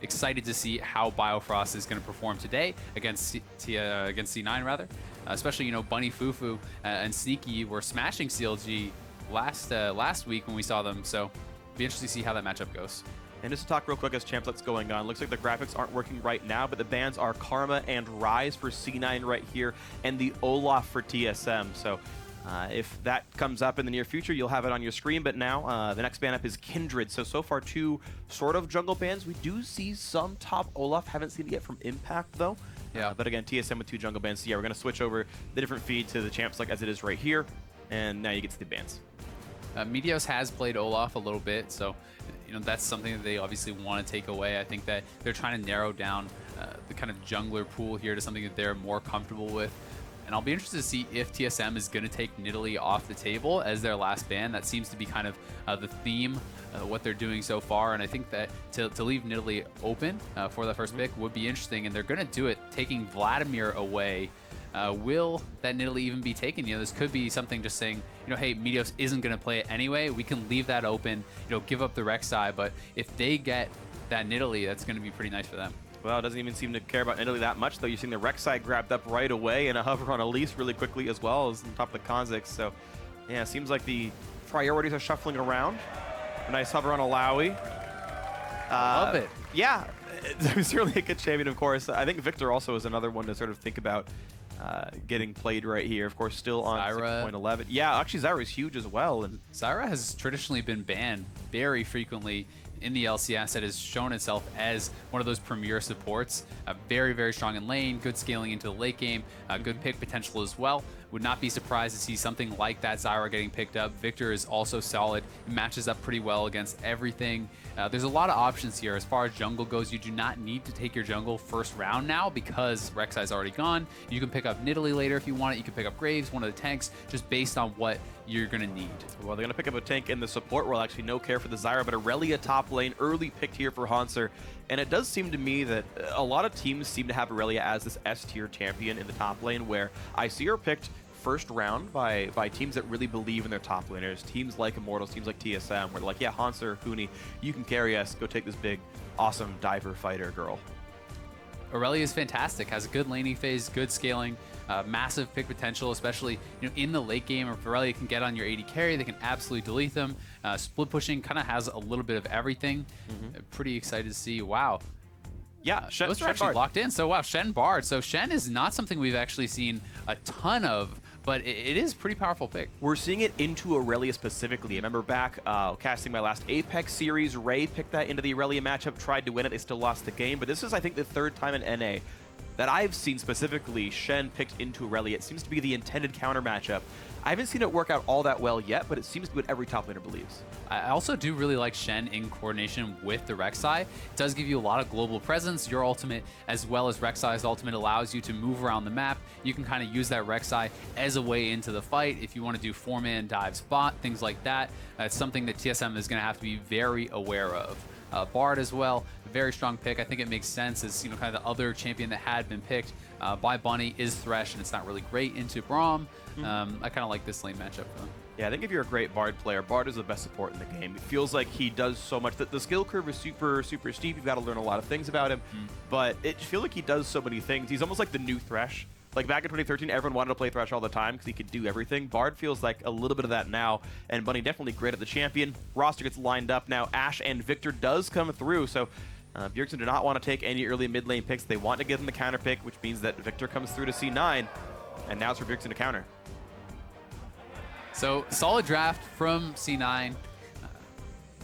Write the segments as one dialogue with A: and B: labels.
A: excited to see how Biofrost is going to perform today against C9 rather. Especially, you know, Bunny, FuFuu, and Sneaky were smashing CLG last week when we saw them. So be interested to see how that matchup goes.
B: And just to talk real quick as Champlet's going on, looks like the graphics aren't working right now, but the bans are Karma and Rise for C9 right here, and the Olaf for TSM. So if that comes up in the near future, you'll have it on your screen. But now the next ban up is Kindred. So far, two sort of jungle bans. We do see some top Olaf. Haven't seen it yet from Impact, though.
A: Yeah.
B: But again, TSM with two jungle bans. So yeah, we're going to switch over the different feed to the champs like as it is right here. And now you get to the bans.
A: Meteos has played Olaf a little bit, so you know that's something that they obviously want to take away. I think that they're trying to narrow down the kind of jungler pool here to something that they're more comfortable with. And I'll be interested to see if TSM is going to take Nidalee off the table as their last ban. That seems to be kind of the theme, what they're doing so far. And I think that to leave Nidalee open for the first pick would be interesting. And they're going to do it taking Vladimir away. Will that Nidalee even be taken? You know, this could be something just saying, you know, hey, Meteos isn't going to play it anyway. We can leave that open, you know, give up the Rek'Sai. But if they get that Nidalee, that's going to be pretty nice for them.
B: Well, it doesn't even seem to care about Nidalee that much, though. You're seeing the Rek'Sai grabbed up right away and a hover on Elise really quickly as well as on top of the Kha'Zix. So, yeah, it seems like the priorities are shuffling around. A nice hover on Alawi.
A: Love it.
B: Yeah, it's certainly a good champion, of course. I think Viktor also is another one to sort of think about getting played right here. Of course, still on 6.11. Yeah, actually, Zyra is huge as well. And
A: Zyra has traditionally been banned very frequently in the LCS. That has shown itself as one of those premier supports. Very, very strong in lane, good scaling into the late game, good pick potential as well. Would not be surprised to see something like that Zyra getting picked up. Viktor is also solid, matches up pretty well against everything. There's a lot of options here. As far as jungle goes, you do not need to take your jungle first round now because Rek'Sai is already gone. You can pick up Nidalee later if you want it. You can pick up Graves, one of the tanks, just based on what you're going to need.
B: Well, they're going to pick up a tank in the support role. Actually, no care for the Zyra, but Irelia top lane, early picked here for Hauntzer. And it does seem to me that a lot of teams seem to have Irelia as this S-tier champion in the top lane, where I see her picked first round by teams that really believe in their top laners. Teams like Immortals, teams like TSM, where they're like, yeah, Hauntzer, Huni, you can carry us. Go take this big, awesome diver fighter girl.
A: Irelia is fantastic, has a good laning phase, good scaling, massive pick potential, especially in the late game. If Irelia can get on your AD carry, they can absolutely delete them. Split pushing kind of has a little bit of everything. Pretty excited to see. Wow.
B: Yeah, Shen,
A: those are actually
B: Bard.
A: locked in. So wow, Shen Bard. So Shen is not something we've actually seen a ton of, but it is a pretty powerful pick.
B: We're seeing it into Irelia specifically. I remember back casting my last Apex series, Ray picked that into the Irelia matchup, tried to win it, they still lost the game. But this is, I think, the third time in NA that I've seen specifically Shen picked into Irelia. It seems to be the intended counter matchup. I haven't seen it work out all that well yet, but it seems to be what every top laner believes.
A: I also do really like Shen in coordination with the Rek'Sai. It does give you a lot of global presence. Your ultimate, as well as Rek'Sai's ultimate, allows you to move around the map. You can kind of use that Rek'Sai as a way into the fight if you want to do 4-man dive spot, things like that. It's something that TSM is going to have to be very aware of. Bard as well, very strong pick. I think it makes sense as kind of the other champion that had been picked by Bunny is Thresh, and it's not really great into Braum. I kind of like this lane matchup for them.
B: Yeah, I think if you're a great Bard player, Bard is the best support in the game. It feels like he does so much that the skill curve is super, super steep. You've got to learn a lot of things about him, but it feels like he does so many things. He's almost like the new Thresh. Like back in 2013, everyone wanted to play Thresh all the time because he could do everything. Bard feels like a little bit of that now, and Bunny definitely great at the champion. Roster gets lined up now. Ashe and Viktor does come through, so Bjergsen do not want to take any early mid lane picks. They want to give him the counter pick, which means that Viktor comes through to C9, and now it's for Bjergsen to counter.
A: So solid draft from C9.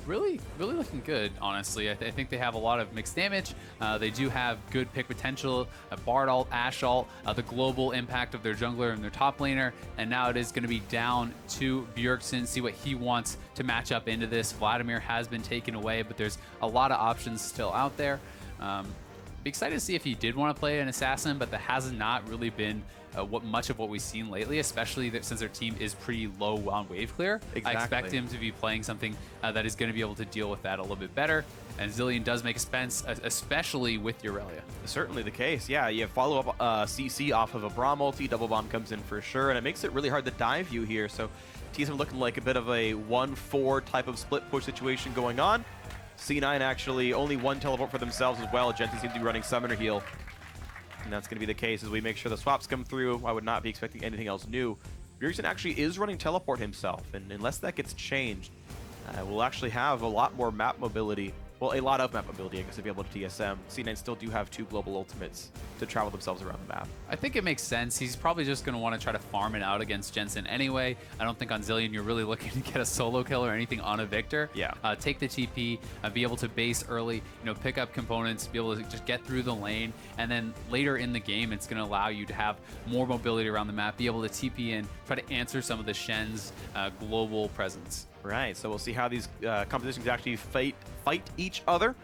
A: Really looking good, honestly. I think they have a lot of mixed damage. They do have good pick potential, Bard ult, Ashe ult, the global impact of their jungler and their top laner, and now it is going to be down to Bjergsen, see what he wants to match up into this. Vladimir has been taken away, but there's a lot of options still out there. Be excited to see if he did want to play an assassin, but that has not really been much of what we've seen lately, especially since their team is pretty low on wave clear.
B: Exactly.
A: I expect him to be playing something that is going to be able to deal with that a little bit better. And Zilean does make sense, especially with Irelia.
B: Certainly the case. Yeah, you follow up CC off of a Braum ulti, double bomb comes in for sure, and it makes it really hard to dive you here. So TSM looking like a bit of a 1-4 type of split push situation going on. C9 actually only one teleport for themselves as well. Jensen seems to be running Summoner Heal. And that's going to be the case as we make sure the swaps come through. I would not be expecting anything else new. Bjergsen actually is running teleport himself, and unless that gets changed, we'll actually have a lot more map mobility. Well, a lot of map mobility, I guess, to be able to TSM. C9 still do have 2 global ultimates to travel themselves around the map.
A: I think it makes sense. He's probably just going to want to try to farm it out against Jensen anyway. I don't think on Zilean you're really looking to get a solo kill or anything on a Viktor.
B: Yeah.
A: Take the TP, be able to base early, pick up components, be able to just get through the lane, and then later in the game it's going to allow you to have more mobility around the map, be able to TP in, try to answer some of the Shen's global presence.
B: Right, so we'll see how these compositions actually fight each other.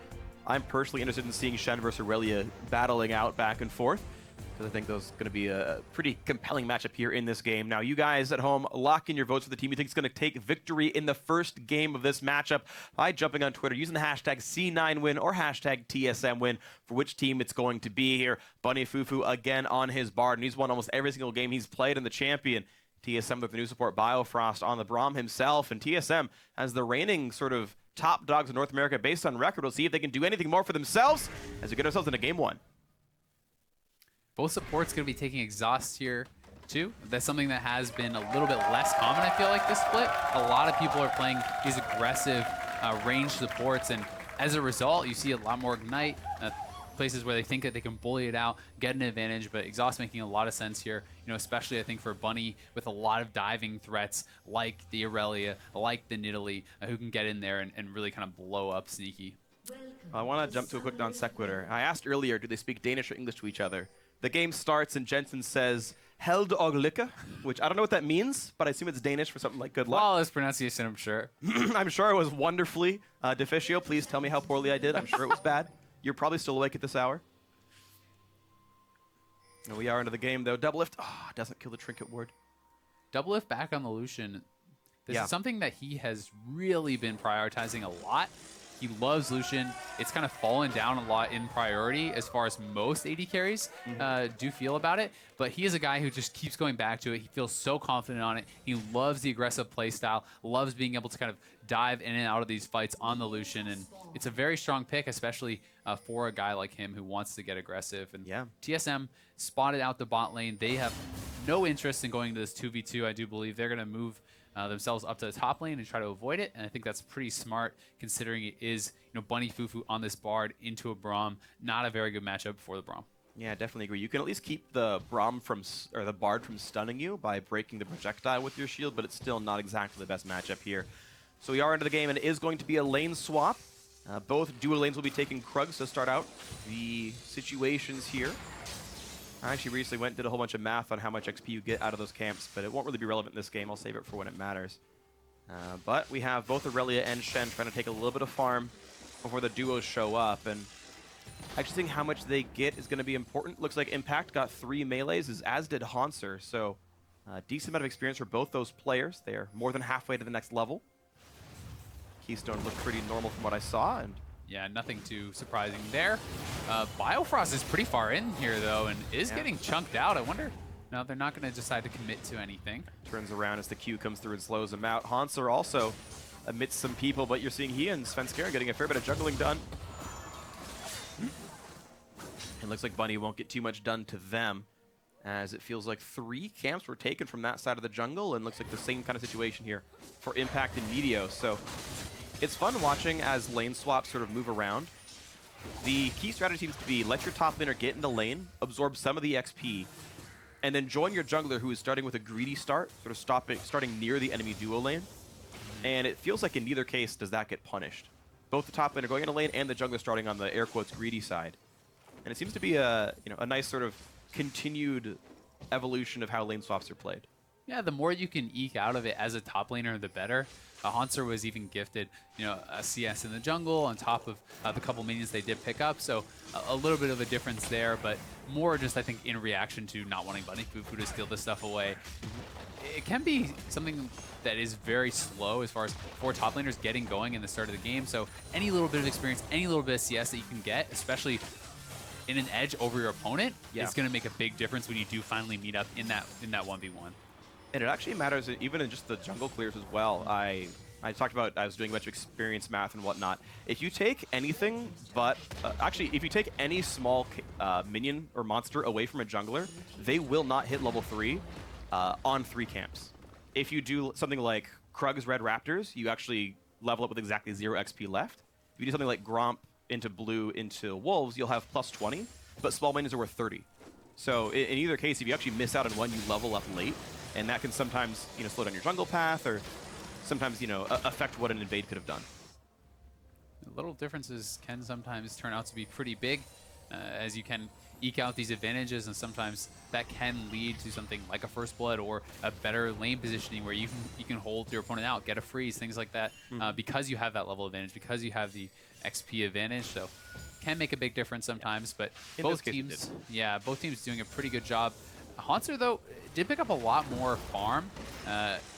B: I'm personally interested in seeing Shen versus Irelia battling out back and forth, because I think those going to be a pretty compelling matchup here in this game. Now, you guys at home, lock in your votes for the team you think is going to take victory in the first game of this matchup by jumping on Twitter using the hashtag C9win or hashtag TSMwin for which team it's going to be here. Bunny FuFuu again on his Bard, and he's won almost every single game he's played in the champion. TSM with the new support Biofrost on the Braum himself, and TSM as the reigning sort of top dogs in North America based on record. We'll see if they can do anything more for themselves as we get ourselves into game 1.
A: Both supports going to be taking exhaust here too. That's something that has been a little bit less common, I feel like, this split. A lot of people are playing these aggressive range supports, and as a result, you see a lot more Ignite, places where they think that they can bully it out, get an advantage, but exhaust making a lot of sense here, especially I think for Bunny with a lot of diving threats like the Irelia, like the Nidalee, who can get in there and really kind of blow up Sneaky.
B: I want to jump to a quick non sequitur. I asked earlier, do they speak Danish or English to each other? The game starts and Jensen says, Held og lykke, which I don't know what that means, but I assume it's Danish for something like good luck.
A: Flawless pronunciation, I'm sure.
B: I'm sure it was wonderfully deficio. Please tell me how poorly I did. I'm sure it was bad. You're probably still awake at this hour. And we are into the game, though. DoubleLift doesn't kill the trinket ward.
A: DoubleLift back on the Lucian. This is something that he has really been prioritizing a lot. He loves Lucian. It's kind of fallen down a lot in priority as far as most AD carries do feel about it. But he is a guy who just keeps going back to it. He feels so confident on it. He loves the aggressive playstyle, loves being able to kind of dive in and out of these fights on the Lucian. And it's a very strong pick, especially for a guy like him who wants to get aggressive. And TSM spotted out the bot lane. They have no interest in going into this 2v2, I do believe. They're going to move themselves up to the top lane and try to avoid it, and I think that's pretty smart considering it is Bunny FuFuu on this Bard into a Braum. Not a very good matchup for the Braum.
B: Yeah, definitely agree. You can at least keep the Braum or the Bard from stunning you by breaking the projectile with your shield, but it's still not exactly the best matchup here. So we are into the game, and it is going to be a lane swap. Both dual lanes will be taking Krugs to start out the situations here. I actually recently went and did a whole bunch of math on how much XP you get out of those camps, but it won't really be relevant in this game. I'll save it for when it matters. But we have both Irelia and Shen trying to take a little bit of farm before the duos show up. And actually seeing how much they get is going to be important. Looks like Impact got 3 melees, as did Hauntzer. So decent amount of experience for both those players. They are more than halfway to the next level. Keystone looked pretty normal from what I saw. And
A: yeah, nothing too surprising there. Biofrost is pretty far in here, though, and is getting chunked out. I wonder, no, they're not going to decide to commit to anything. Turns
B: around as the Q comes through and slows him out. Hauntzer also amidst some people, but you're seeing he and Svenskeren getting a fair bit of juggling done. It looks like Bunny won't get too much done to them, as it feels like 3 camps were taken from that side of the jungle, and looks like the same kind of situation here for Impact and Meteos. So it's fun watching as lane swaps sort of move around. The key strategy seems to be let your top laner get in the lane, absorb some of the XP, and then join your jungler who is starting with a greedy start, sort of starting near the enemy duo lane. And it feels like in neither case does that get punished. Both the top laner going in a lane and the jungler starting on the air quotes greedy side. And it seems to be a nice sort of continued evolution of how lane swaps are played.
A: Yeah, the more you can eke out of it as a top laner, the better. Hauntzer was even gifted, a CS in the jungle on top of the couple minions they did pick up. So a little bit of a difference there, but more just, I think, in reaction to not wanting Bunny FuFuu to steal this stuff away. It can be something that is very slow as far as 4 top laners getting going in the start of the game. So any little bit of experience, any little bit of CS that you can get, especially in an edge over your opponent, is going to make a big difference when you do finally meet up in that 1v1.
B: And it actually matters even in just the jungle clears as well. I I talked about I was doing a bunch of experience math and whatnot. If you take anything but, actually, if you take any small minion or monster away from a jungler, they will not hit level 3 on 3 camps. If you do something like Krug's Red Raptors, you actually level up with exactly 0 XP left. If you do something like Gromp into blue into Wolves, you'll have plus 20, but small minions are worth 30. So in either case, if you actually miss out on one, you level up late, and that can sometimes, you know, slow down your jungle path or sometimes, you know, affect what an invade could have done.
A: Little differences can sometimes turn out to be pretty big, as you can eke out these advantages, and sometimes that can lead to something like a first blood or a better lane positioning where you can hold your opponent out, get a freeze, things like that, because you have that level advantage, because you have the XP advantage. So can make a big difference sometimes, but both teams doing a pretty good job. Hauntzer, though, did pick up a lot more farm.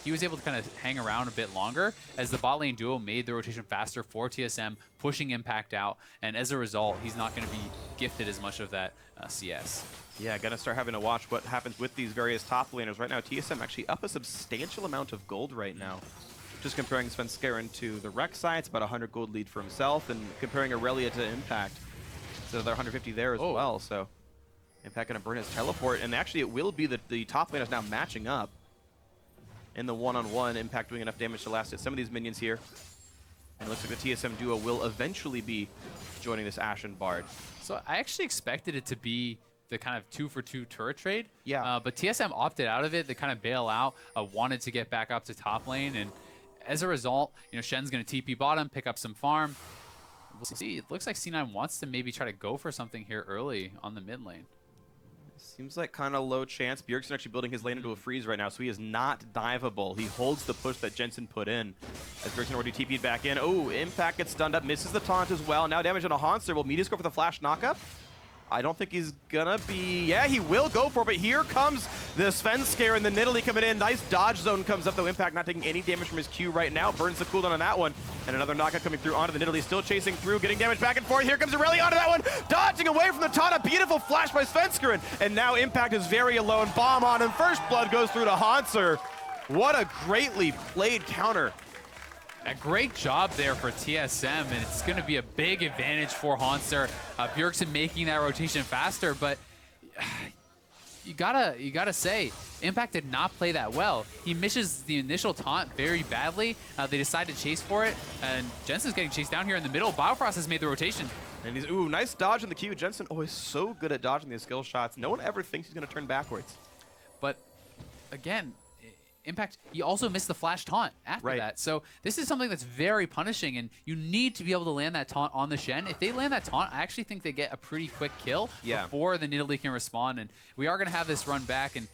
A: He was able to kind of hang around a bit longer as the bot lane duo made the rotation faster for TSM, pushing Impact out, and as a result, he's not going to be gifted as much of that CS.
B: Yeah, gonna start having to watch what happens with these various top laners. Right now, TSM actually up a substantial amount of gold right now. Just comparing Svenskeren to the Rek'Sai, it's about 100 gold lead for himself, and comparing Irelia to Impact, so they're 150 there as well, so Impact gonna burn his teleport, and actually it will be that the top lane is now matching up in the one-on-one. Impact doing enough damage to last hit some of these minions here. And it looks like the TSM duo will eventually be joining this Ashe and Bard.
A: So I actually expected it to be the kind of 2-for-2 turret trade.
B: Yeah.
A: But TSM opted out of it. They kind of bail out, wanted to get back up to top lane, and as a result, you know, Shen's gonna TP bottom, pick up some farm. We'll see. It looks like C9 wants to maybe try to go for something here early on the mid lane.
B: Seems like kind of low chance. Bjergsen actually building his lane into a freeze right now, so he is not diveable. He holds the push that Jensen put in. As Bjergsen already TP'd back in. Oh, Impact gets stunned up, misses the taunt as well. Now damage on a Hauntzer. Will Meteos go for the flash knockup? I don't think he's gonna be... Yeah, he will go for it, but here comes the Svenskeren and the Nidalee coming in. Nice dodge zone comes up, though. Impact not taking any damage from his Q right now. Burns the cooldown on that one. And another knockup coming through onto the Nidalee. Still chasing through, getting damage back and forth. Here comes Irelia onto that one. Dodging away from the taunt. A beautiful flash by Svenskeren. And now Impact is very alone. Bomb on him. First blood goes through to Hauntzer. What a greatly played counter.
A: A great job there for TSM, and it's going to be a big advantage for Hauntzer. Bjergsen making that rotation faster, but you gotta say, Impact did not play that well. He misses the initial taunt very badly. They decide to chase for it, and Jensen's getting chased down here in the middle. Biofrost has made the rotation.
B: And he's, ooh, nice dodge in the Q. Jensen always so good at dodging these skill shots. No one ever thinks he's going to turn backwards.
A: But again, Impact, he also missed the flash taunt after that. So this is something that's very punishing, and you need to be able to land that taunt on the Shen. If they land that taunt, I actually think they get a pretty quick kill before the Nidalee can respond, and we are going to have this run back. And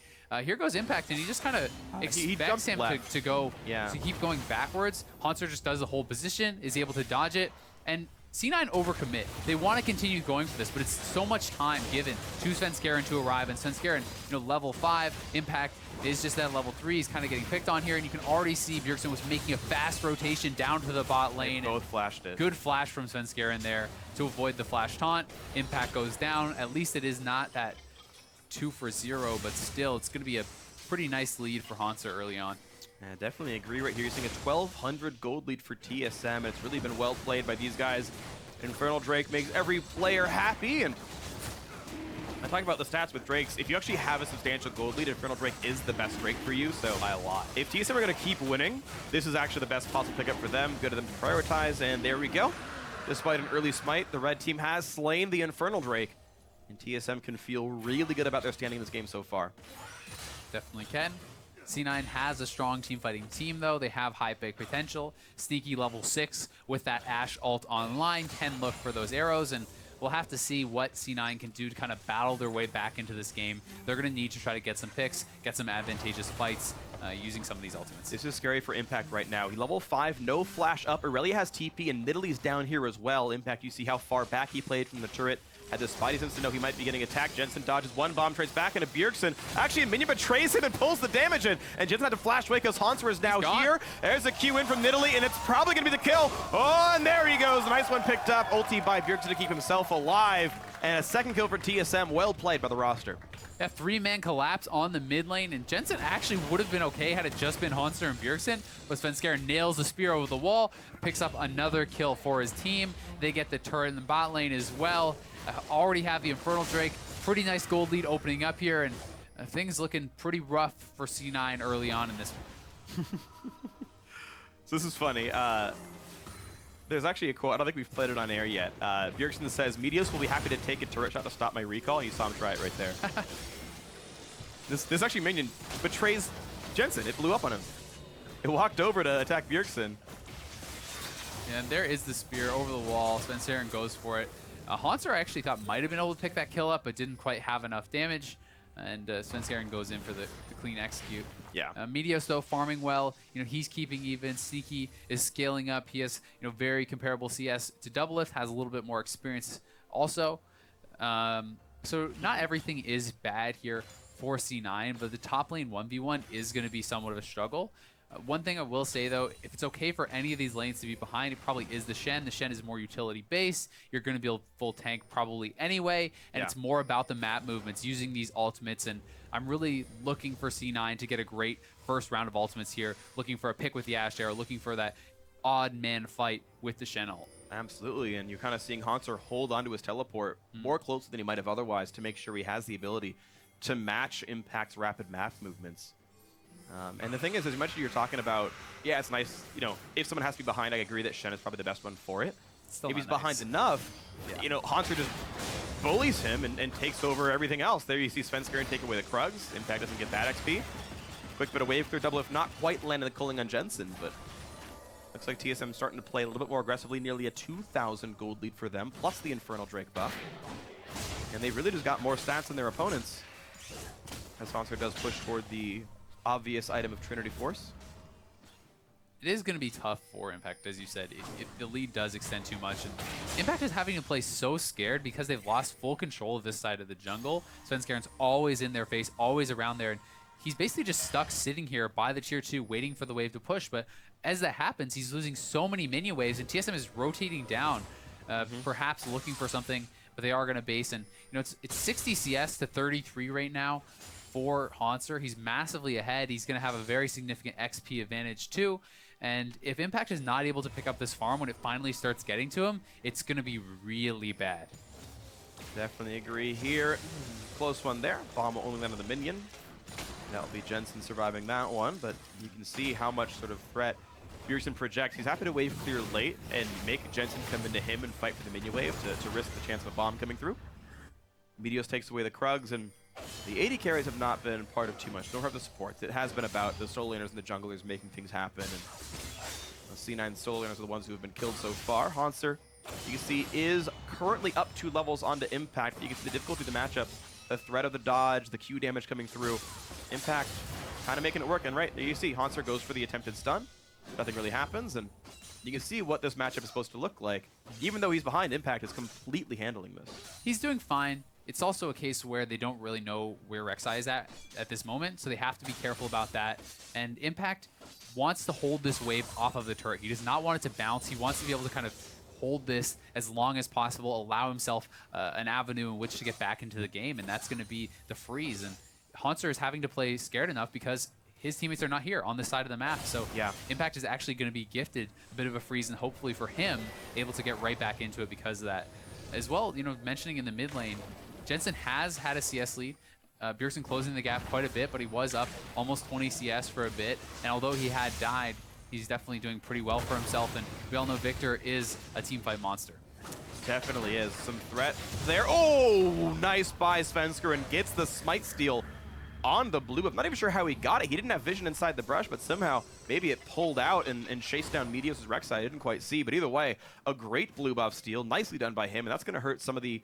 A: here goes Impact, and he just kind of expects him to go, to keep going backwards. Hauntzer just does the whole position, is able to dodge it, and C9 overcommit. They want to continue going for this, but it's so much time given to Svenskeren to arrive, and Svenskeren, you know, level 5, Impact is just at level 3. He's kind of getting picked on here, and you can already see Bjergsen was making a fast rotation down to the bot lane.
B: They both flashed it.
A: Good flash from Svenskeren there to avoid the flash taunt. Impact goes down. At least it is not that 2-for-0, but still, it's going to be a pretty nice lead for Hauntzer early on.
B: Yeah, definitely agree right here. You're seeing a 1,200 gold lead for TSM, and it's really been well played by these guys. Infernal Drake makes every player happy, and I'm talking about the stats with Drakes. If you actually have a substantial gold lead, Infernal Drake is the best Drake for you, so by a lot. If TSM are going to keep winning, this is actually the best possible pickup for them. Good of them to prioritize, and there we go. Despite an early smite, the red team has slain the Infernal Drake, and TSM can feel really good about their standing in this game so far.
A: Definitely can. C9 has a strong team fighting team, though. They have high pick potential. Sneaky level 6 with that Ashe ult online can look for those arrows, and we'll have to see what C9 can do to kind of battle their way back into this game. They're going to need to try to get some picks, get some advantageous fights using some of these ultimates.
B: This is scary for Impact right now. He level 5, no flash up. Irelia has TP, and Nidalee's down here as well. Impact, you see how far back he played from the turret. Had the Spidey sense to know he might be getting attacked. Jensen dodges one bomb, trades back into Bjergsen. Actually, a minion betrays him and pulls the damage in. And Jensen had to flash away because Hauntzer is now here. There's a Q in from Nidalee, and it's probably going to be the kill. Oh, and there he goes. A nice one picked up. Ulti by Bjergsen to keep himself alive. And a second kill for TSM. Well played by the roster.
A: Yeah, 3-man collapse on the mid lane, and Jensen actually would have been okay had it just been Hauntzer and Bjergsen, but Svenskeren nails the spear over the wall, picks up another kill for his team. They get the turret in the bot lane as well. Already have the Infernal Drake. Pretty nice gold lead opening up here, and things looking pretty rough for C9 early on in this one.
B: So this is funny. There's actually a quote, I don't think we've played it on air yet. Bjergsen says, Meteos will be happy to take a turret shot to stop my recall, and you saw him try it right there. This actually minion betrays Jensen. It blew up on him. It walked over to attack Bjergsen.
A: And there is the spear over the wall. Svenskeren goes for it. Hauntzer I actually thought might have been able to pick that kill up, but didn't quite have enough damage. And Svenskeren goes in for the clean execute.
B: Yeah.
A: Meteos though farming well. He's keeping even. Sneaky is scaling up. He has very comparable CS to DoubleLift. Has a little bit more experience also. So not everything is bad here for C9, but the top lane 1v1 is going to be somewhat of a struggle. One thing I will say, though, if it's okay for any of these lanes to be behind, it probably is the Shen. The Shen is more utility-based. You're going to build full tank probably anyway, and it's more about the map movements, using these ultimates, and I'm really looking for C9 to get a great first round of ultimates here, looking for a pick with the Ashe arrow, looking for that odd man fight with the Shen ult.
B: Absolutely, and you're kind of seeing Hauntzer hold onto his teleport more closely than he might have otherwise to make sure he has the ability to match Impact's rapid map movements. And the thing is, as much as you're talking about, yeah, it's nice, if someone has to be behind, I agree that Shen is probably the best one for it. If he's behind enough, Hauntzer just bullies him and takes over everything else. There you see Svenskeren take away the Krugs. Impact doesn't get that XP. Quick bit of wave clear, DoubleLift not quite landing the culling on Jensen, but looks like TSM starting to play a little bit more aggressively, nearly a 2,000 gold lead for them, plus the Infernal Drake buff. And they really just got more stats than their opponents, as Hauntzer does push toward the obvious item of Trinity Force.
A: It is going to be tough for Impact, as you said, if the lead does extend too much. And Impact is having to play so scared because they've lost full control of this side of the jungle. Svenskeren's always in their face, always around there, and he's basically just stuck sitting here by the tier 2 waiting for the wave to push. But as that happens, he's losing so many minion waves, and TSM is rotating down, perhaps looking for something, but they are going to base. And it's 60 CS to 33 right now for Hauntzer. He's massively ahead. He's going to have a very significant XP advantage too. And if Impact is not able to pick up this farm when it finally starts getting to him, it's going to be really bad.
B: Definitely agree here. Close one there. Bomb will only land on the minion. That'll be Jensen surviving that one, but you can see how much sort of threat Bjergsen projects. He's happy to wave clear late and make Jensen come into him and fight for the minion wave to risk the chance of a bomb coming through. Meteos takes away the Krugs, and the AD carries have not been part of too much. Nor have the supports. It has been about the solo laners and the junglers making things happen. And the C9 solo laners are the ones who have been killed so far. Hauntzer, you can see, is currently up 2 levels onto Impact. But you can see the difficulty of the matchup, the threat of the dodge, the Q damage coming through. Impact kind of making it work. And right there you see Hauntzer goes for the attempted stun. Nothing really happens. And you can see what this matchup is supposed to look like. Even though he's behind, Impact is completely handling this.
A: He's doing fine. It's also a case where they don't really know where Rek'Sai is at this moment, so they have to be careful about that. And Impact wants to hold this wave off of the turret. He does not want it to bounce. He wants to be able to kind of hold this as long as possible, allow himself an avenue in which to get back into the game, and that's going to be the freeze. And Hauntzer is having to play scared enough because his teammates are not here on this side of the map. So Impact is actually going to be gifted a bit of a freeze, and hopefully for him, able to get right back into it because of that. As well, mentioning in the mid lane, Jensen has had a CS lead. Bjergsen closing the gap quite a bit, but he was up almost 20 CS for a bit. And although he had died, he's definitely doing pretty well for himself. And we all know Viktor is a teamfight monster.
B: Definitely is. Some threat there. Oh, nice buy. Svenskeren gets the smite steal on the blue buff. Not even sure how he got it. He didn't have vision inside the brush, but somehow maybe it pulled out and chased down Meteos' Rek'Sai. I didn't quite see, but either way, a great blue buff steal. Nicely done by him, and that's going to hurt some of the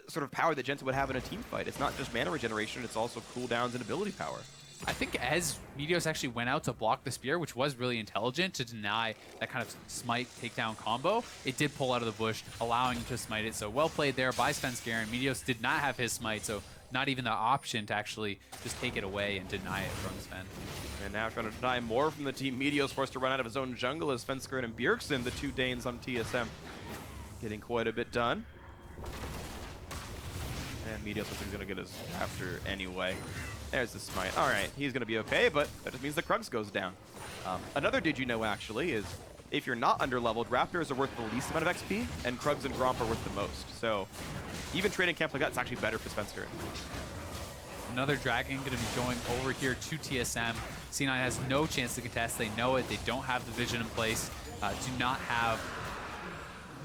B: sort of power that Jensen would have in a team fight. It's not just mana regeneration, it's also cooldowns and ability power.
A: I think as Meteos actually went out to block the spear, which was really intelligent to deny that kind of smite takedown combo, it did pull out of the bush, allowing him to smite it. So well played there by Svenskeren. Meteos did not have his smite, so not even the option to actually just take it away and deny it from Sven.
B: And now trying to deny more from the team. Meteos forced to run out of his own jungle as Svenskeren and Bjergsen, the 2 Danes on TSM, getting quite a bit done. And Meteos looks like he's going to get his after anyway. There's the smite. All right, he's going to be okay, but that just means the Krugs goes down. Another did you know, actually, is if you're not underleveled, Raptors are worth the least amount of XP, and Krugs and Braum are worth the most. So even trading camp like that is actually better for Svenskeren.
A: Another Dragon going to be going over here to TSM. C9 has no chance to contest. They know it. They don't have the vision in place. Do not have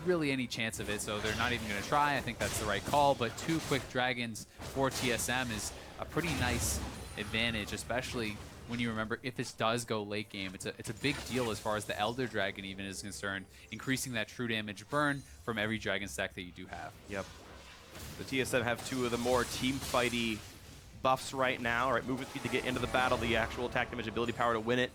A: really any chance of it, so they're not even going to try. I think that's the right call, but 2 quick Dragons for TSM is a pretty nice advantage, especially when you remember if this does go late game. It's a big deal as far as the Elder Dragon even is concerned, increasing that true damage burn from every Dragon stack that you do have.
B: Yep. The TSM have 2 of the more team fighty buffs right now. All right, movement speed to get into the battle, the actual attack damage ability power to win it.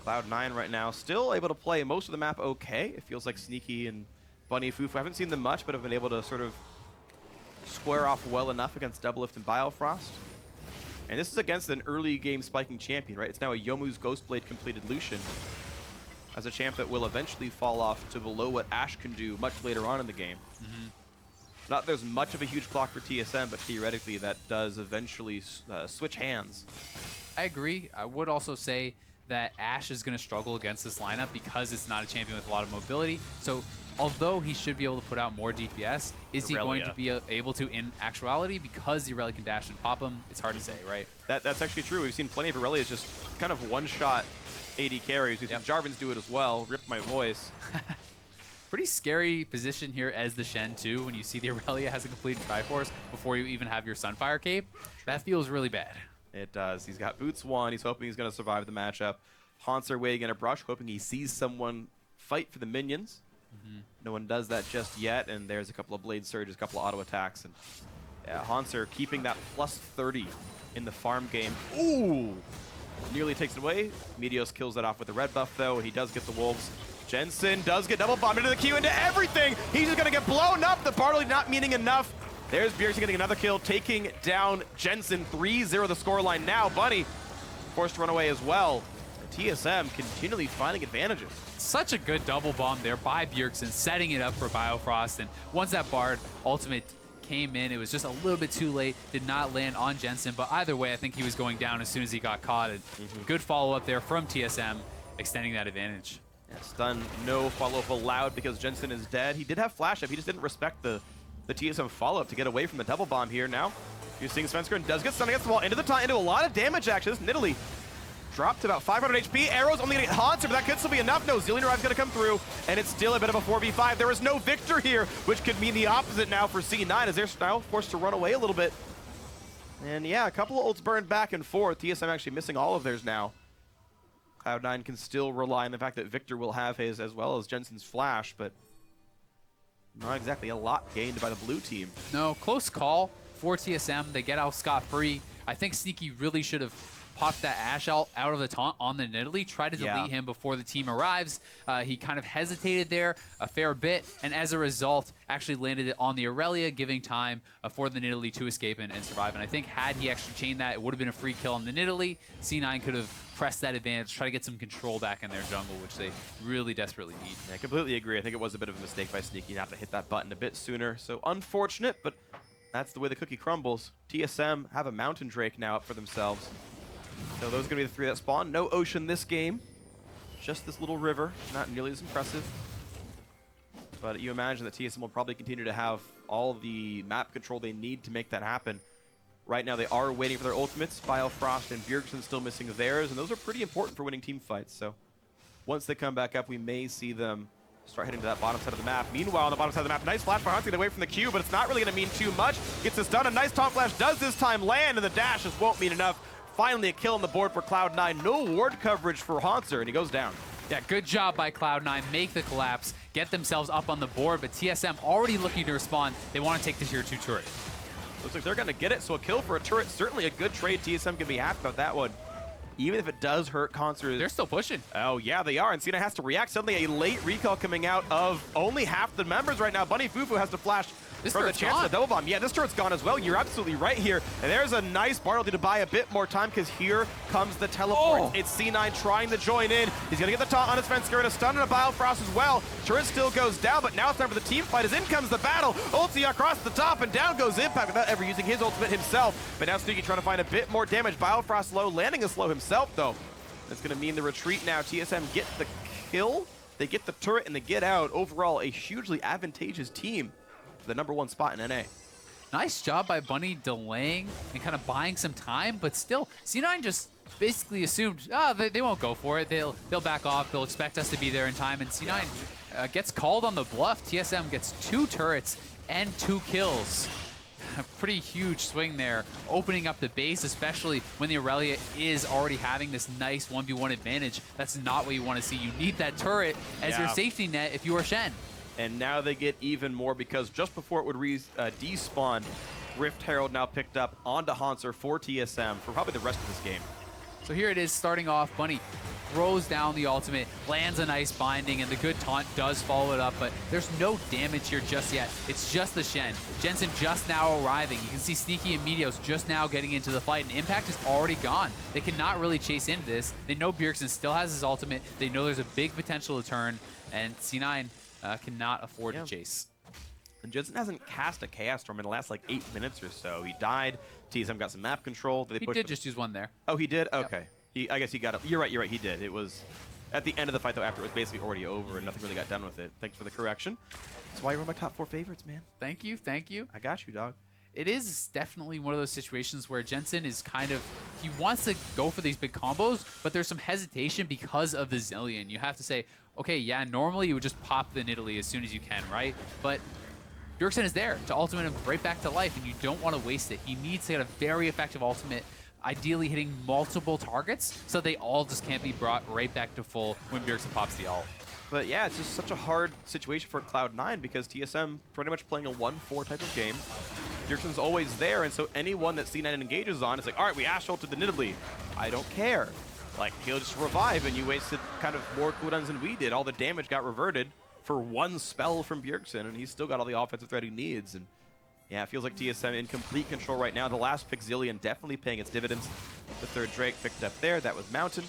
B: Cloud9 right now still able to play most of the map okay. It feels like Sneaky and Bunny FuFuu, I haven't seen them much, but have been able to sort of square off well enough against DoubleLift and Biofrost. And this is against an early game spiking champion, right? It's now a Youmuu's Ghostblade completed Lucian as a champ that will eventually fall off to below what Ashe can do much later on in the game. Not there's much of a huge clock for TSM, but theoretically that does eventually switch hands.
A: I agree. I would also say that Ashe is going to struggle against this lineup because it's not a champion with a lot of mobility. So although he should be able to put out more DPS, is he going to be able to in actuality? Because the Irelia can dash and pop him, it's hard to say, right?
B: That's actually true. We've seen plenty of Irelias just kind of one-shot AD carries. We've seen Jarvans do it as well. Ripped my voice.
A: Pretty scary position here as the Shen too, when you see the Irelia has a complete Triforce before you even have your Sunfire cape. That feels really bad.
B: It does. He's got boots 1. He's hoping he's going to survive the matchup. Hauntzer waiting in a brush, hoping he sees someone fight for the minions. No one does that just yet, and there's a couple of blade surges, a couple of auto attacks, and yeah, Hauntzer keeping that plus 30 in the farm game. Ooh! Nearly takes it away. Meteos kills that off with the red buff, though, and he does get the wolves. Jensen does get double bombed into the queue, into everything! He's just going to get blown up! The barley not meaning enough. There's Bjergsen getting another kill, taking down Jensen. 3-0 the scoreline now. Bunny forced to run away as well. TSM continually finding advantages.
A: Such a good double bomb there by Bjergsen, setting it up for Biofrost. And once that Bard ultimate came in, it was just a little bit too late, did not land on Jensen. But either way, I think he was going down as soon as he got caught. And good follow-up there from TSM, extending that advantage.
B: Yeah, stun, no follow-up allowed because Jensen is dead. He did have flash up. He just didn't respect the TSM follow-up to get away from the double bomb here. Now, you're seeing Svenskeren does get stunned against the wall, into a lot of damage actually. This Nidalee dropped to about 500 HP. Arrows only gonna get Hauntzer, but that could still be enough. No, Zilean arrives gonna come through, and it's still a bit of a 4v5. There is no Viktor here, which could mean the opposite now for C9, as they're now forced to run away a little bit. And yeah, a couple of ults burned back and forth. TSM actually missing all of theirs now. Cloud9 can still rely on the fact that Viktor will have his as well as Jensen's flash, but not exactly a lot gained by the blue team.
A: No, close call for TSM. They get out scot-free. I think Sneaky really should have popped that Ashe out of the taunt on the Nidalee, tried to delete him before the team arrives. He kind of hesitated there a fair bit, and as a result, actually landed it on the Irelia, giving time for the Nidalee to escape and survive. And I think had he actually chained that, it would have been a free kill on the Nidalee. C9 could have pressed that advantage, try to get some control back in their jungle, which they really desperately need.
B: Yeah, I completely agree. I think it was a bit of a mistake by Sneaky not to hit that button a bit sooner. So unfortunate, but that's the way the cookie crumbles. TSM have a Mountain Drake now up for themselves. So those are going to be the 3 that spawn. No ocean this game. Just this little river. Not nearly as impressive. But you imagine that TSM will probably continue to have all the map control they need to make that happen. Right now they are waiting for their ultimates. Biofrost and Bjergsen still missing theirs, and those are pretty important for winning team fights. So once they come back up, we may see them start heading to that bottom side of the map. Meanwhile, on the bottom side of the map, nice flash by Hauntzer to get away from the queue, but it's not really going to mean too much. Gets this done. A nice taunt flash does this time land, and the dash just won't mean enough. Finally a kill on the board for Cloud9. No ward coverage for Hauntzer, and he goes down.
A: Yeah, good job by Cloud9. Make the collapse, get themselves up on the board, but TSM already looking to respond. They want to take the tier 2 turret.
B: Looks like they're going to get it, so a kill for a turret. Certainly a good trade. TSM can be happy about that one. even if it does hurt Hauntzer.
A: They're still pushing.
B: Oh, yeah, they are. And Cena has to react. Suddenly, a late recall coming out of only half the members right now. Bunny FuFuu has to flash for the chance of the double bomb. Yeah, this turret's gone as well. You're absolutely right here. And there's a nice Bartle to buy a bit more time because here comes the teleport.
A: Oh.
B: It's C9 trying to join in. He's going to get the taunt on his Svenskeren, a stun and a Biofrost as well. Turret still goes down, but now it's time for the team fight as in comes the battle. Ulti across the top, and down goes Impact without ever using his ultimate himself. But now Sneaky trying to find a bit more damage. Biofrost low, landing a slow himself, though. That's going to mean the retreat now. TSM get the kill, they get the turret, and they get out. Overall, a hugely advantageous team. The #1 spot in NA.
A: Nice job by Bunny delaying and kind of buying some time, but still, C9 just basically assumed, they won't go for it. They'll back off. They'll expect us to be there in time, and C9 gets called on the bluff. TSM gets 2 turrets and 2 kills. A pretty huge swing there, opening up the base, especially when the Irelia is already having this nice 1v1 advantage. That's not what you want to see. You need that turret as your safety net if you are Shen.
B: And now they get even more because just before it would despawn, Rift Herald now picked up onto Hauntzer for TSM for probably the rest of this game.
A: So here it is starting off. Bunny throws down the ultimate, lands a nice binding, and the good taunt does follow it up, but there's no damage here just yet. It's just the Shen. Jensen just now arriving. You can see Sneaky and Meteos just now getting into the fight, and Impact is already gone. They cannot really chase into this. They know Bjergsen still has his ultimate. They know there's a big potential to turn, and C9 cannot afford to chase.
B: And Jensen hasn't cast a Chaos Storm in the last like 8 minutes or so. He died. TSM got some map control.
A: He did just use one there.
B: Oh, he did? Okay. Yep. I guess he got it. You're right, he did. It was at the end of the fight, though, after it was basically already over and nothing really got done with it. Thanks for the correction. That's why you're one of my top 4 favorites, man.
A: Thank you, thank you.
B: I got you, dog.
A: It is definitely one of those situations where Jensen is kind of, he wants to go for these big combos, but there's some hesitation because of the Zilean. You have to say, okay, yeah, normally you would just pop the Nidalee as soon as you can, right? But Bjergsen is there to ultimate him right back to life, and you don't want to waste it. He needs to get a very effective ultimate, ideally hitting multiple targets, so they all just can't be brought right back to full when Bjergsen pops the ult.
B: But yeah, it's just such a hard situation for Cloud9 because TSM pretty much playing a 1-4 type of game. Bjergsen's always there, and so anyone that C9 engages on, it's like, all right, we Ashe ulted the Nidalee. I don't care. Like, he'll just revive, and you wasted kind of more cooldowns than we did. All the damage got reverted for one spell from Bjergsen, and he's still got all the offensive threat he needs. And yeah, it feels like TSM in complete control right now. The last pick, Zilean, definitely paying its dividends. The third Drake picked up there. That was Mountain.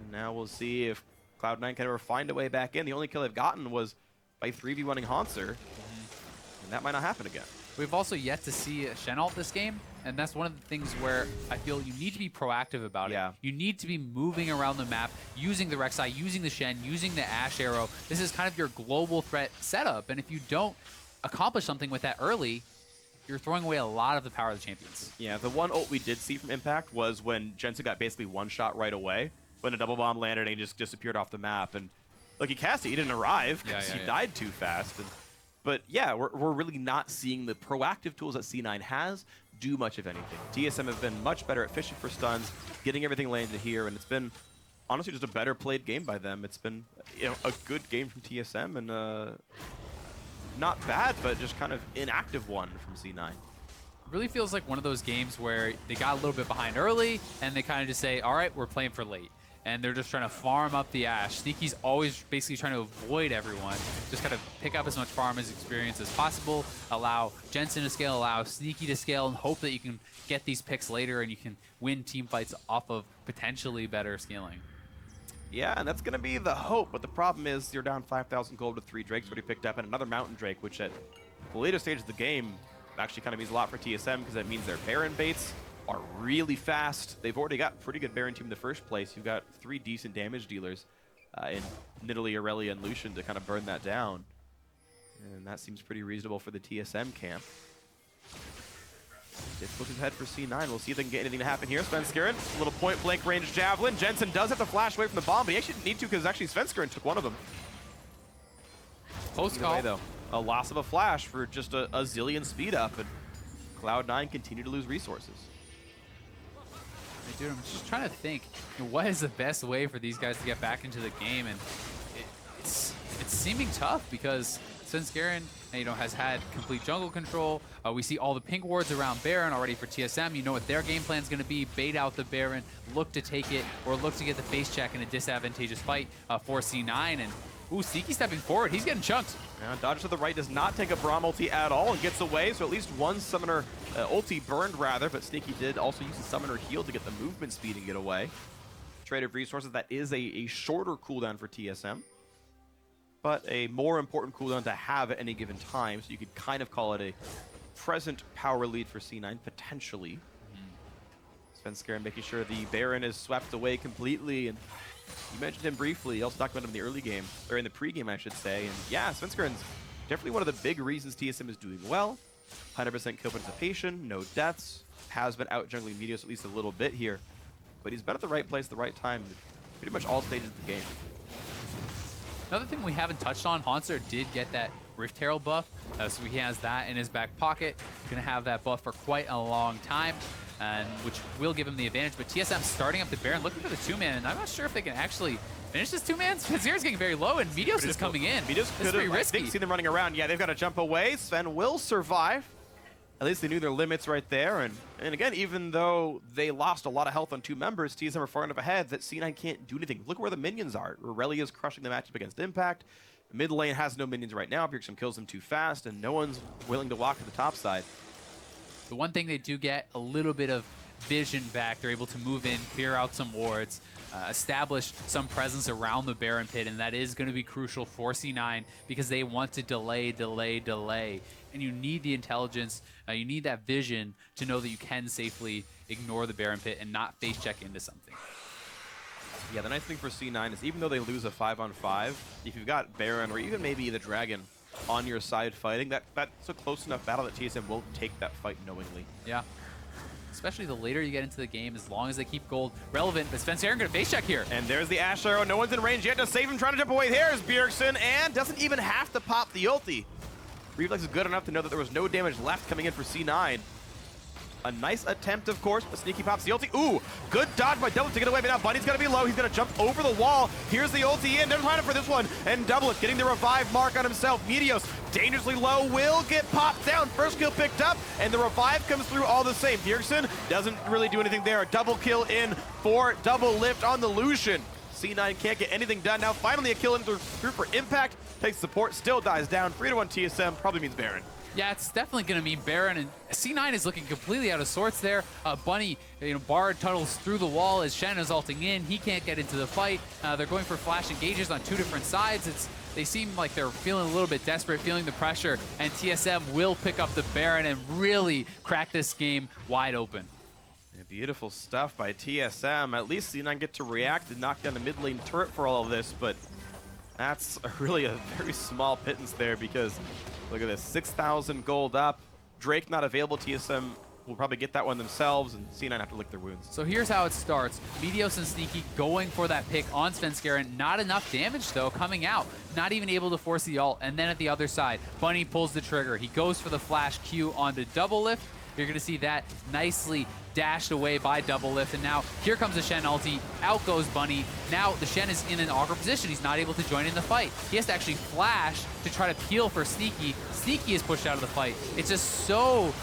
B: And now we'll see if Cloud9 can ever find a way back in. The only kill they've gotten was by 3v1ing Hauntzer. And that might not happen again.
A: We've also yet to see a Shen ult this game, and that's one of the things where I feel you need to be proactive about it. You need to be moving around the map, using the Rek'Sai, using the Shen, using the Ashe arrow. This is kind of your global threat setup, and if you don't accomplish something with that early, you're throwing away a lot of the power of the champions.
B: Yeah, the one ult we did see from Impact was when Jensen got basically one shot right away, when a double bomb landed and he just disappeared off the map. And like, he cast it, he didn't arrive because he died too fast. But yeah, we're really not seeing the proactive tools that C9 has do much of anything. TSM have been much better at fishing for stuns, getting everything landed here, and it's been honestly just a better played game by them. It's been, you know, a good game from TSM, and not bad, but just kind of inactive one from C9.
A: Really feels like one of those games where they got a little bit behind early, and they kind of just say, all right, we're playing for late. And they're just trying to farm up the Ashe. Sneaky's always basically trying to avoid everyone. Just kind of pick up as much farm as experience as possible, allow Jensen to scale, allow Sneaky to scale, and hope that you can get these picks later and you can win team fights off of potentially better scaling.
B: Yeah, and that's going to be the hope, but the problem is you're down 5,000 gold with 3 Drakes already picked up, and another Mountain Drake, which at the later stage of the game actually kind of means a lot for TSM because that means their Baron baits are really fast. They've already got pretty good Baron team in the first place. You've got 3 decent damage dealers in Nidalee, Irelia, and Lucian to kind of burn that down. And that seems pretty reasonable for the TSM camp. Difficult ahead for C9. We'll see if they can get anything to happen here. Svenskeren, a little point-blank range javelin. Jensen does have to flash away from the bomb, but he actually didn't need to because actually Svenskeren took one of them.
A: Post call.
B: Though, a loss of a flash for just a Zilean speed up, and Cloud9 continue to lose resources.
A: Dude, I'm just trying to think, you know, what is the best way for these guys to get back into the game, and it's seeming tough because Svenskeren, has had complete jungle control. We see all the pink wards around Baron already for TSM. You know what their game plan is going to be. Bait out the Baron, look to take it, or look to get the face check in a disadvantageous fight for C9. And ooh, Sneaky stepping forward. He's getting chunked.
B: Yeah, dodge to the right does not take a Braum ulti at all and gets away, so at least one summoner ulti burned rather, but Sneaky did also use the summoner heal to get the movement speed and get away. Trade of resources, that is a shorter cooldown for TSM, but a more important cooldown to have at any given time, so you could kind of call it a present power lead for C9, potentially. Svenskeren making sure the Baron is swept away completely, and you mentioned him briefly. You also talked about him in the early game, or in the pregame, I should say. And yeah, Svenskeren's definitely one of the big reasons TSM is doing well. 100% kill participation, no deaths, has been out jungling Meteos at least a little bit here. But he's been at the right place at the right time, pretty much all stages of the game.
A: Another thing we haven't touched on, Hauntzer did get that Rift Herald buff, so he has that in his back pocket. Gonna have that buff for quite a long time, and which will give him the advantage. But TSM starting up the Baron, looking for the 2-man, and I'm not sure if they can actually finish this 2-man. Svenskaren's getting very low, and Meteos is coming in.
B: Meteos could have, I think, seen them running around. Yeah, they've got to jump away. Sven will survive. At least they knew their limits right there. And again, even though they lost a lot of health on 2 members, TSM are far enough ahead that C9 can't do anything. Look where the minions are. Irelia is crushing the matchup against Impact. Mid lane has no minions right now. Bjergsen kills them too fast, and no one's willing to walk to the top side.
A: The one thing they do get a little bit of vision back. They're able to move in, clear out some wards, establish some presence around the Baron pit, and that is going to be crucial for C9 because they want to delay. And you need the intelligence, you need that vision to know that you can safely ignore the Baron pit and not face check into something.
B: Yeah, the nice thing for C9 is even though they lose a 5-on-5, if you've got Baron or even maybe the Dragon on your side fighting, that's a close enough battle that TSM won't take that fight knowingly.
A: Yeah. Especially the later you get into the game, as long as they keep gold relevant. But Svenskeren gonna face check here.
B: And there's the Ashe arrow. No one's in range yet to save him, trying to jump away. There's Bjergsen, and doesn't even have to pop the ulti. Reflex is good enough to know that there was no damage left coming in for C9. A nice attempt, of course, but Sneaky pops the ulti. Ooh, good dodge by DoubleLift to get away, but now Bunny's gonna be low. He's gonna jump over the wall. Here's the ulti in. Never mind for this one. And DoubleLift getting the revive mark on himself. Meteos dangerously low, will get popped down. First kill picked up, and the revive comes through all the same. Bjergsen doesn't really do anything there. A double kill in for DoubleLift on the Lucian. C9 can't get anything done. Now finally a kill in through for Impact. Takes support, still dies down. 3-1 TSM, probably means Baron.
A: Yeah, it's definitely going to mean Baron, and C9 is looking completely out of sorts there. Bunny, Bard tunnels through the wall as Shen is ulting in. He can't get into the fight. They're going for flash engages on 2 different sides. They seem like they're feeling a little bit desperate, feeling the pressure, and TSM will pick up the Baron and really crack this game wide open.
B: Yeah, beautiful stuff by TSM. At least C9 get to react and knock down the mid lane turret for all of this, but that's really a very small pittance there because look at this, 6,000 gold up. Drake not available. TSM will probably get that one themselves, and C9 have to lick their wounds.
A: So here's how it starts. Meteos and Sneaky going for that pick on Svenskeren. Not enough damage, though, coming out. Not even able to force the ult. And then at the other side, Bunny pulls the trigger. He goes for the flash Q onto DoubleLift. You're going to see that nicely dashed away by DoubleLift, and now here comes the Shen ulti. Out goes Bunny. Now the Shen is in an awkward position. He's not able to join in the fight. He has to actually flash to try to peel for Sneaky. Sneaky is pushed out of the fight. It's just so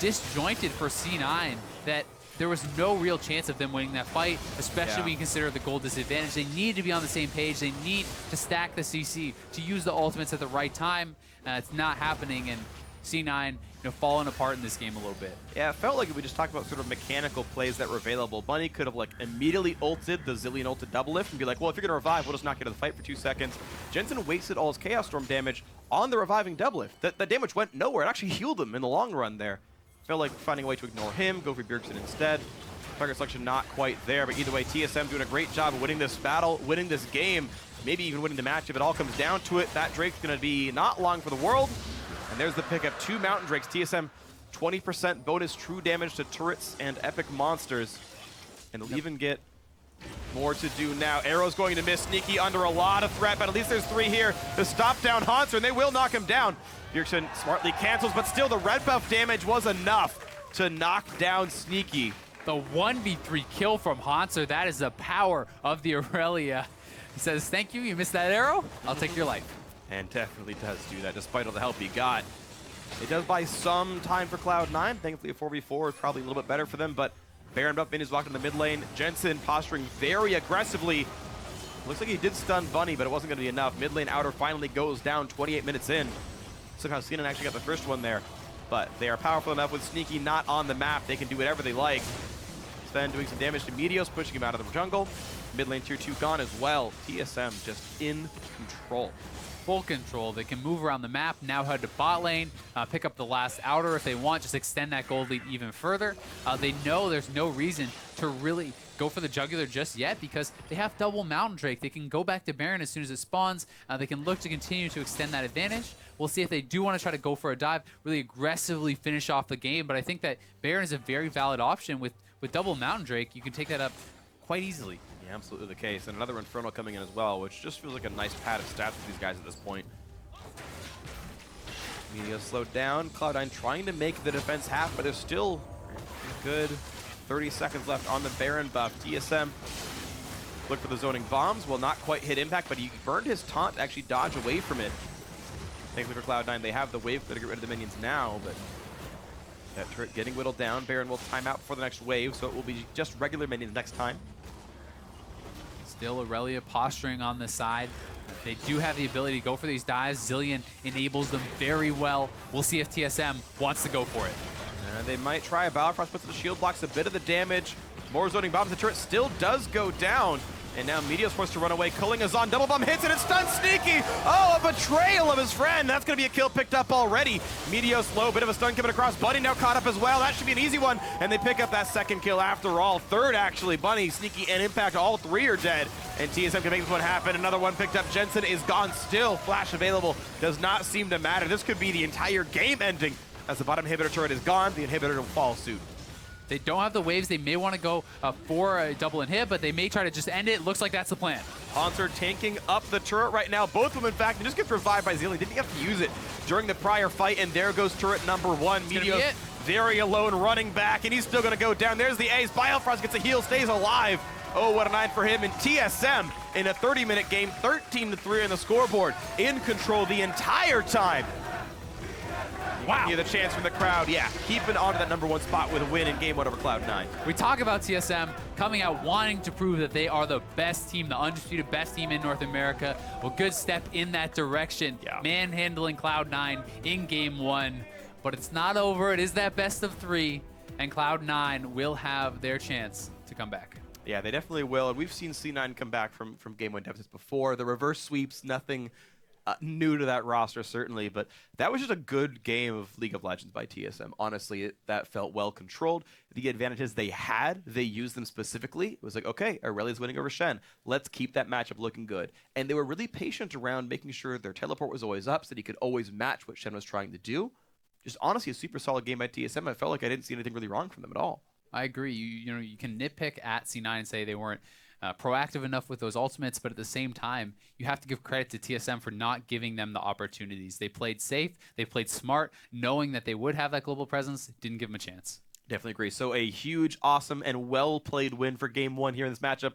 A: disjointed for C9 that there was no real chance of them winning that fight, especially when you consider the gold disadvantage. They need to be on the same page. They need to stack the CC to use the ultimates at the right time. It's not happening, and C9 falling apart in this game a little bit.
B: Yeah, it felt like if we just talked about sort of mechanical plays that were available, Bunny could have like immediately ulted the Zilean ulted DoubleLift and be like, well, if you're going to revive, we'll just knock you out of the fight for 2 seconds. Jensen wasted all his Chaos Storm damage on the reviving DoubleLift. The damage went nowhere. It actually healed him in the long run there. Felt like finding a way to ignore him, go for Bjergsen instead. Target selection not quite there, but either way, TSM doing a great job of winning this battle, winning this game, maybe even winning the match if it all comes down to it. That Drake's going to be not long for the world. And there's the pickup, 2 Mountain Drakes. TSM 20% bonus true damage to turrets and epic monsters. And they'll even get more to do now. Arrow's going to miss. Sneaky under a lot of threat, but at least there's 3 here to stop down Hauntzer, and they will knock him down. Bjergsen smartly cancels, but still the red buff damage was enough to knock down Sneaky.
A: The 1v3 kill from Hauntzer, that is the power of the Irelia. He says, thank you, you missed that arrow? I'll take your life.
B: and definitely does do that despite all the help he got. It does buy some time for Cloud9. Thankfully, a 4v4 is probably a little bit better for them, but Baron buff in is walked in the mid lane. Jensen posturing very aggressively. Looks like he did stun Bunny, but it wasn't going to be enough. Mid lane outer finally goes down 28 minutes in. Somehow Zilean actually got the first one there, but they are powerful enough with Sneaky not on the map. They can do whatever they like. Sven doing some damage to Meteos, pushing him out of the jungle. Mid lane tier 2 gone as well. TSM just in control.
A: Full control. They can move around the map, now head to bot lane, pick up the last outer if they want, just extend that gold lead even further. They know there's no reason to really go for the jugular just yet because they have double Mountain Drake. They can go back to Baron as soon as it spawns. They can look to continue to extend that advantage. We'll see if they do want to try to go for a dive, really aggressively finish off the game, but I think that Baron is a very valid option. With double Mountain Drake, you can take that up quite easily.
B: Yeah, absolutely the case. And another Inferno coming in as well, which just feels like a nice pad of stats for these guys at this point. Meteos slowed down. Cloud9 trying to make the defense half, but there's still a good 30 seconds left on the Baron buff. TSM look for the zoning bombs. Will not quite hit impact, but he burned his taunt to actually dodge away from it. Thankfully for Cloud9, they have the wave to get rid of the minions now, but that turret getting whittled down. Baron will time out before the next wave, so it will be just regular minions next time.
A: Still Irelia posturing on the side. They do have the ability to go for these dives. Zilean enables them very well. We'll see if TSM wants to go for it.
B: They might try. Biofrost puts the shield, blocks a bit of the damage. More zoning bombs. The turret still does go down. And now Meteos forced to run away. Culling is on. Double bomb hits and it stuns Sneaky. Oh, a betrayal of his friend. That's going to be a kill picked up already. Meteos low. Bit of a stun coming across. Bunny now caught up as well. That should be an easy one. And they pick up that second kill after all. Third, actually. Bunny, Sneaky, and Impact. All three are dead. And TSM can make this one happen. Another one picked up. Jensen is gone still. Flash available. Does not seem to matter. This could be the entire game ending. As the bottom inhibitor turret is gone, the inhibitor will follow suit.
A: They don't have the waves. They may want to go for a double inhib, but they may try to just end it. Looks like that's the plan.
B: Hauntzer tanking up the turret right now. Both of them, in fact, just gets revived by Zilean. Didn't have to use it during the prior fight, and there goes turret number one. Meteos very alone running back, and he's still going to go down. There's the ace. Biofrost gets a heal, stays alive. Oh, what a night for him. And TSM in a 30-minute game, 13-3 on the scoreboard, in control the entire time. Wow. The chance from the crowd, yeah, keeping on to that number one spot with a win in game one over Cloud9.
A: We talk about TSM coming out wanting to prove that they are the best team, the undisputed best team in North America. Well, good step in that direction. Yeah. Manhandling Cloud9 in game one. But it's not over. It is that best of three, and Cloud9 will have their chance to come back.
B: Yeah, they definitely will. And we've seen C9 come back from game one deficits before. The reverse sweeps, nothing new to that roster, certainly, but that was just a good game of League of Legends by TSM. Honestly, that felt well controlled. The advantages they had, they used them specifically. It was like, okay, Irelia's winning over Shen. Let's keep that matchup looking good. And they were really patient around making sure their teleport was always up so that he could always match what Shen was trying to do. Just honestly, a super solid game by TSM. I felt like I didn't see anything really wrong from them at all.
A: I agree. You know, you can nitpick at C9 and say they weren't proactive enough with those ultimates, but at the same time, you have to give credit to TSM for not giving them the opportunities. They played safe, they played smart, knowing that they would have that global presence, didn't give them a chance.
B: Definitely agree. So a huge, awesome, and well-played win for game one here in this matchup.